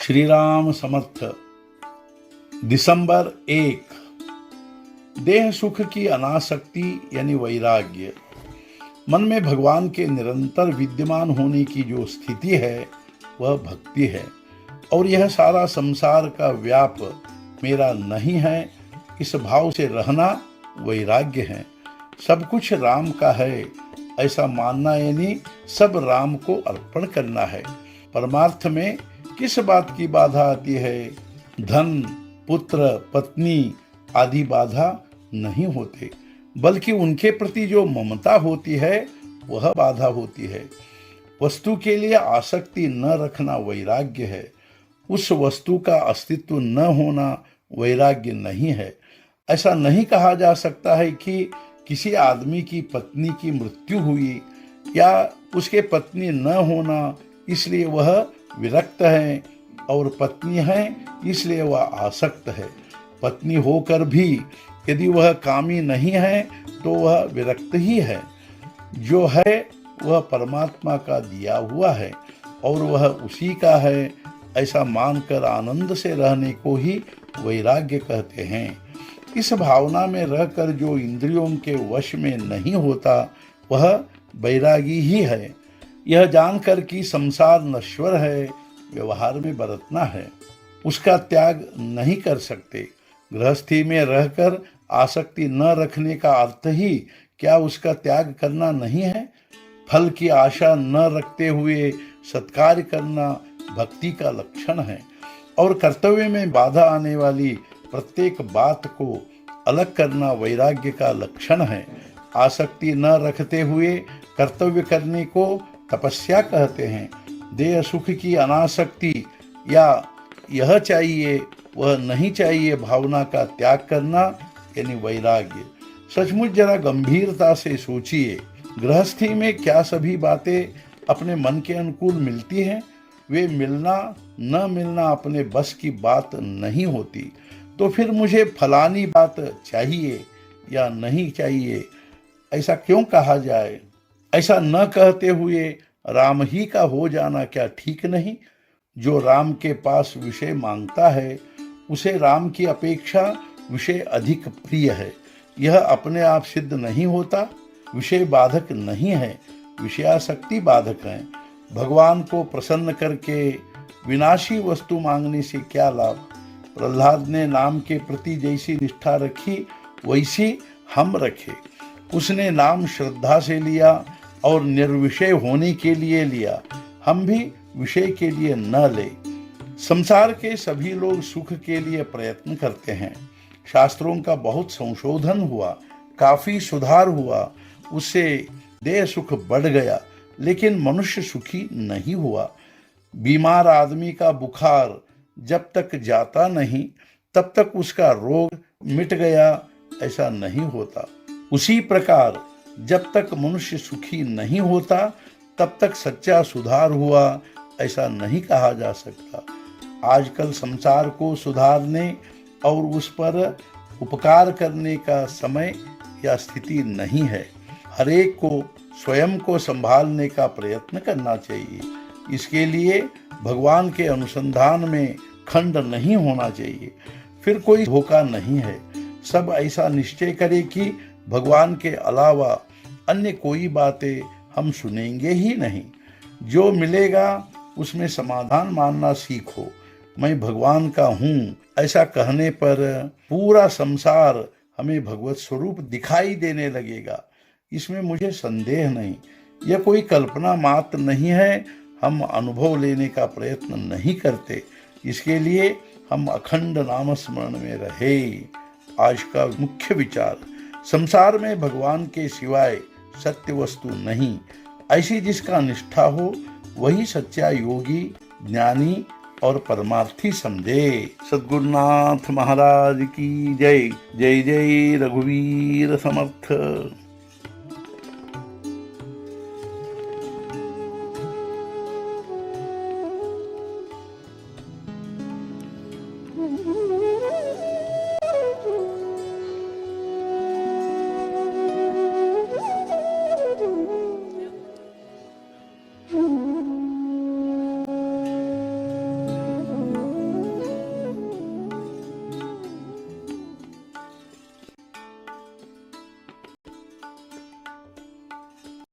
श्री राम समर्थ। दिसंबर 1। देह सुख की अनासक्ति यानी वैराग्य। मन में भगवान के निरंतर विद्यमान होने की जो स्थिति है वह भक्ति है, और यह सारा संसार का व्याप मेरा नहीं है, इस भाव से रहना वैराग्य है। सब कुछ राम का है ऐसा मानना यानी सब राम को अर्पण करना है। परमार्थ में किस बात की बाधा आती है? धन, पुत्र, पत्नी आदि बाधा नहीं होते, बल्कि उनके प्रति जो ममता होती है वह बाधा होती है। वस्तु के लिए आसक्ति न रखना वैराग्य है। उस वस्तु का अस्तित्व न होना वैराग्य नहीं है। ऐसा नहीं कहा जा सकता है कि किसी आदमी की पत्नी की मृत्यु हुई या उसके पत्नी न होना इसलिए वह विरक्त है, और पत्नी है इसलिए वह आसक्त है। पत्नी होकर भी यदि वह कामी नहीं है तो वह विरक्त ही है। जो है वह परमात्मा का दिया हुआ है और वह उसी का है, ऐसा मानकर आनंद से रहने को ही वैराग्य कहते हैं। इस भावना में रहकर जो इंद्रियों के वश में नहीं होता वह वैरागी ही है। यह जानकर कि संसार नश्वर है, व्यवहार में बरतना है, उसका त्याग नहीं कर सकते। गृहस्थी में रहकर आसक्ति न रखने का अर्थ ही क्या उसका त्याग करना नहीं है? फल की आशा न रखते हुए सत्कार्य करना भक्ति का लक्षण है, और कर्तव्य में बाधा आने वाली प्रत्येक बात को अलग करना वैराग्य का लक्षण है। आसक्ति न रखते हुए कर्तव्य करने को तपस्या कहते हैं। देह सुख की अनासक्ति या यह चाहिए वह नहीं चाहिए भावना का त्याग करना यानी वैराग्य। सचमुच जरा गंभीरता से सोचिए, गृहस्थी में क्या सभी बातें अपने मन के अनुकूल मिलती हैं? वे मिलना न मिलना अपने बस की बात नहीं होती। तो फिर मुझे फलानी बात चाहिए या नहीं चाहिए ऐसा क्यों कहा जाए? ऐसा न कहते हुए राम ही का हो जाना क्या ठीक नहीं? जो राम के पास विषय मांगता है उसे राम की अपेक्षा विषय अधिक प्रिय है। यह अपने आप सिद्ध नहीं होता। विषय बाधक नहीं है, विषयासक्ति बाधक है। भगवान को प्रसन्न करके विनाशी वस्तु मांगने से क्या लाभ? प्रहलाद ने नाम के प्रति जैसी निष्ठा रखी वैसी हम रखे। उसने नाम श्रद्धा से लिया और निर्विषय होने के लिए लिया। हम भी विषय के लिए न ले। संसार के सभी लोग सुख के लिए प्रयत्न करते हैं। शास्त्रों का बहुत संशोधन हुआ, काफी सुधार हुआ, उससे देह सुख बढ़ गया, लेकिन मनुष्य सुखी नहीं हुआ। बीमार आदमी का बुखार जब तक जाता नहीं तब तक उसका रोग मिट गया ऐसा नहीं होता। उसी प्रकार जब तक मनुष्य सुखी नहीं होता तब तक सच्चा सुधार हुआ ऐसा नहीं कहा जा सकता। आजकल संसार को सुधारने और उस पर उपकार करने का समय या स्थिति नहीं है। हरेक को स्वयं को संभालने का प्रयत्न करना चाहिए। इसके लिए भगवान के अनुसंधान में खंड नहीं होना चाहिए। फिर कोई धोखा नहीं है। सब ऐसा निश्चय करे कि भगवान के अलावा अन्य कोई बातें हम सुनेंगे ही नहीं। जो मिलेगा उसमें समाधान मानना सीखो। मैं भगवान का हूँ ऐसा कहने पर पूरा संसार हमें भगवत स्वरूप दिखाई देने लगेगा, इसमें मुझे संदेह नहीं। यह कोई कल्पना मात्र नहीं है। हम अनुभव लेने का प्रयत्न नहीं करते। इसके लिए हम अखंड नाम स्मरण में रहे। आज का मुख्य विचार, संसार में भगवान के सिवाय सत्य वस्तु नहीं। ऐसी जिसका निष्ठा हो वही सच्चा योगी, ज्ञानी और परमार्थी समझे। सद्गुरुनाथ महाराज की जय। जय जय रघुवीर समर्थ।